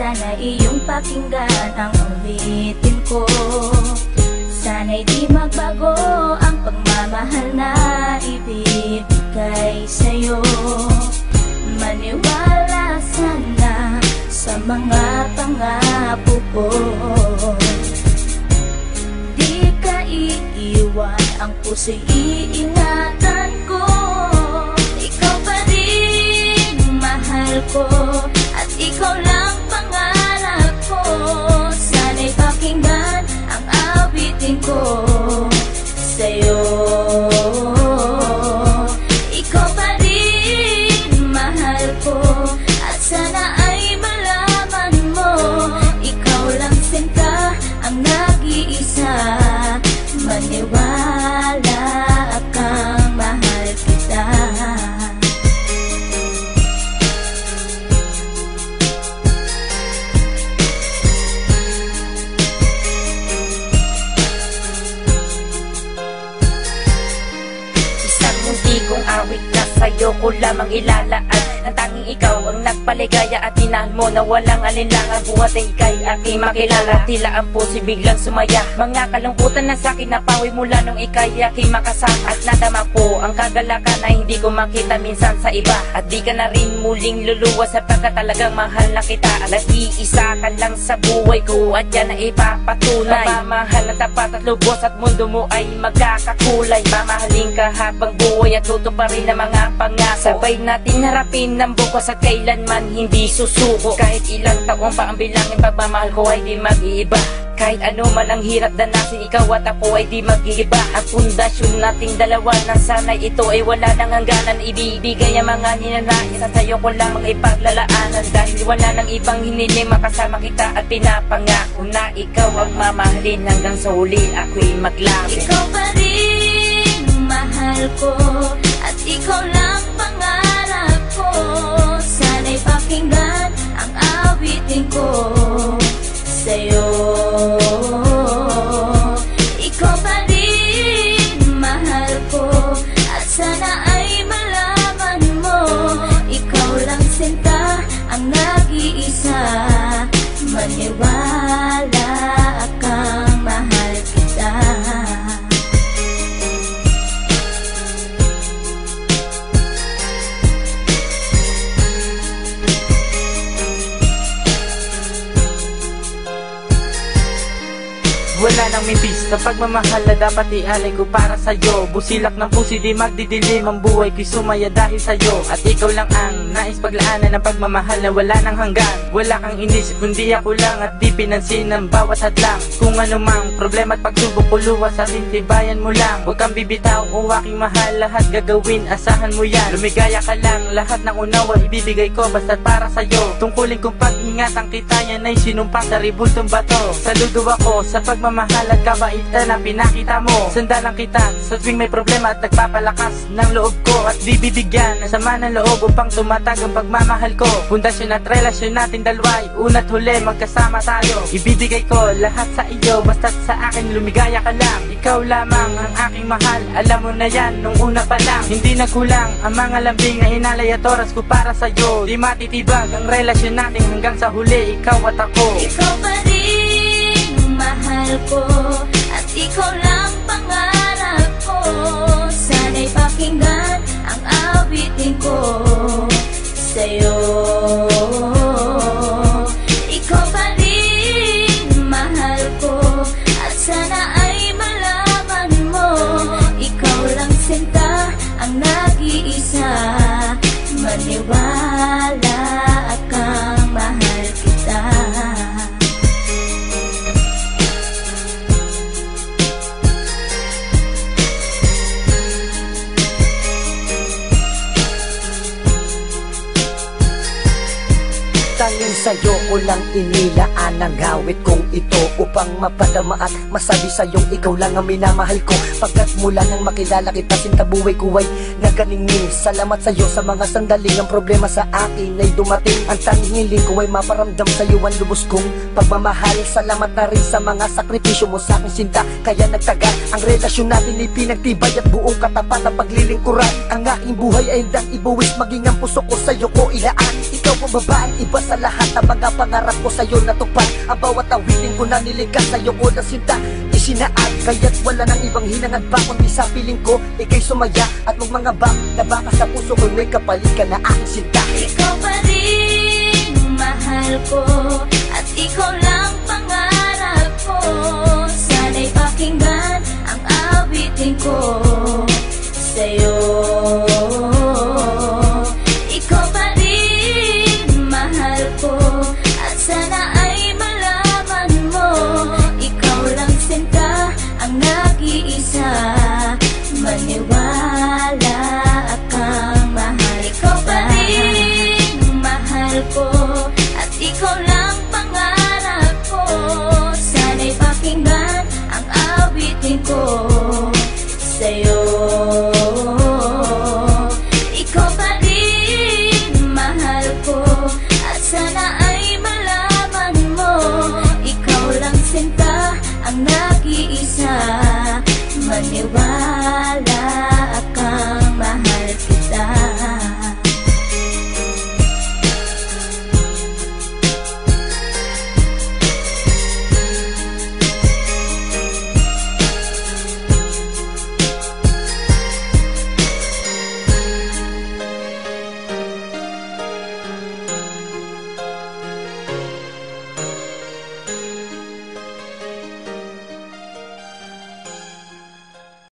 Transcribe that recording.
Sana iyong pakinggan ang ulitin ko. Sana'y di magbago ang pagmamahal na ibibigay sa'yo. Maniwala sana sa mga pangako ko. Di ka iiwan, ang puso'y iingatan ko. Ikaw pa rin mahal ko, at ikaw lang pangarap ko. Sana'y pakinggan ang awitin ko sa'yo. Ikaw pa rin mahal ko, at sana ay malaman mo, ikaw lang sinta ang nag-iisa. Maniwala kang mahal kita. Isang munti kong awit na sa'yo ko lamang ilalaan. Ang tanging ikaw ang nagpaligaya at tinahal mo na walang alinlangan. Buhat ay ika'y aking makilala, tila ang puso biglang sumaya. Mga kalungkutan na sa'kin napawi mula nung ika'y aking makasama. At nadama ko ang kagalakan na hindi ko makita minsan sa iba. At di ka na rin muling luluwas sapagkat talagang mahal na kita. Nag-iisa ka lang sa buhay ko at yan na ipapatunay. Mamahal na tapat at lubos at mundo mo ay magkakakulay. Mamahalin ka habang buhay at tutuparin ang mga pangako. Sabay natin harapin ng bukas at kailanman hindi susuko. Kahit ilang taong pa ang bilangin, pagmamahal ko ay di mag-iiba. Kahit ano man ang hirap danasin, ikaw at ako ay di mag-iiba. Ang pundasyon nating dalawa na sana'y ito ay wala nang hangganan. Ibibigay ang mga ninanais at sa'yo ko lamang ipaglalaanan. Dahil wala nang ibang hiniling, makasama kita at pinapangako na ikaw ang mamahalin hanggang sa huli ako'y maglabi. Ikaw pa rin mahal ko, at ikaw lang pangarap ko. Sana'y pakinggan ang awitin ko sa'yo. Ikaw pa rin mahal ko, at sana ay malaman mo, ikaw lang sinta ang nag-iisa. Maniwala kang mahal kita. Wala nang mibis na pagmamahal na dapat ialay ko para sa'yo. Busilak ng pusi di magdidilim ang buhay ko'y sumaya dahil sa'yo. At ikaw lang ang nais paglaanan ng pagmamahal na wala nang hanggan. Wala kang inisip kundi ako lang, at di pinansin ang bawat hadlang. Kung ano mang problema at pagsubok ko luwas at intibayan mo lang. Huwag kang bibitaw o aking mahal, lahat gagawin asahan mo yan. Lumigaya ka lang, lahat ng unawa ibibigay ko basta't para sa'yo. Tungkulin kong pag-ingatan kita, yan ay sinumpa sa ribultong bato. Saludo ako sa pagmamahal at kabaitan na pinakita mo. Sandalang kita sa tuwing may problema at nagpapalakas ng loob ko. At di bibigyan ng sama ng loob upang tumatag ang pagmamahal ko. Pundasyon at relasyon natin dalawa'y una't huli magkasama tayo. Ibibigay ko lahat sa iyo basta't sa akin lumigaya ka lang. Ikaw lamang ang aking mahal, alam mo na yan nung una pa lang. Hindi nagkulang ang mga lambing na inalay at oras ko para sa'yo. Di matitibag ang relasyon natin hanggang sa huli, ikaw at ako. Ikaw pa rin mahal ko, at ikaw lang pangarap ko. Sana'y pakinggan ang awitin ko sa'yo. Ikaw pa rin mahal ko, at sana ay malaman mo, ikaw lang sinta ang nag-iisa. Maniwala kang mahal kita. Tanging sa'yo ko lang inilaan ang awit kong ito, upang mapadama at masabi sa'yong ikaw lang ang minamahal ko. Pagkat mula nang makilala kita, sinta buhay ko ay naganingning. Salamat sa'yo sa mga sandaling ang problema sa akin ay dumating. Ang tanging hiling ko ay maparamdam sa'yo ang lubos kong pagmamahal. Salamat na rin sa mga sakripisyo mo sa akin, sinta, kaya nagtagal ang relasyon natin ay pinagtibay at buong katapat ang paglilingkuran. Ang aking buhay ay hindang ibuwis, maging ang puso ko sa'yo ko ilaan. Ikaw bumaba ang iba sa lahat ng mga pangarap ko sa'yo natupad. Ang bawat awitin ko na nilikas sa'yo ko na sinta isinaad. Kaya't wala nang ibang hinangad pa kundi sa piling ko ika'y sumaya at magmangabang na baka sa puso ko may kapalikan na aking sinta. Ikaw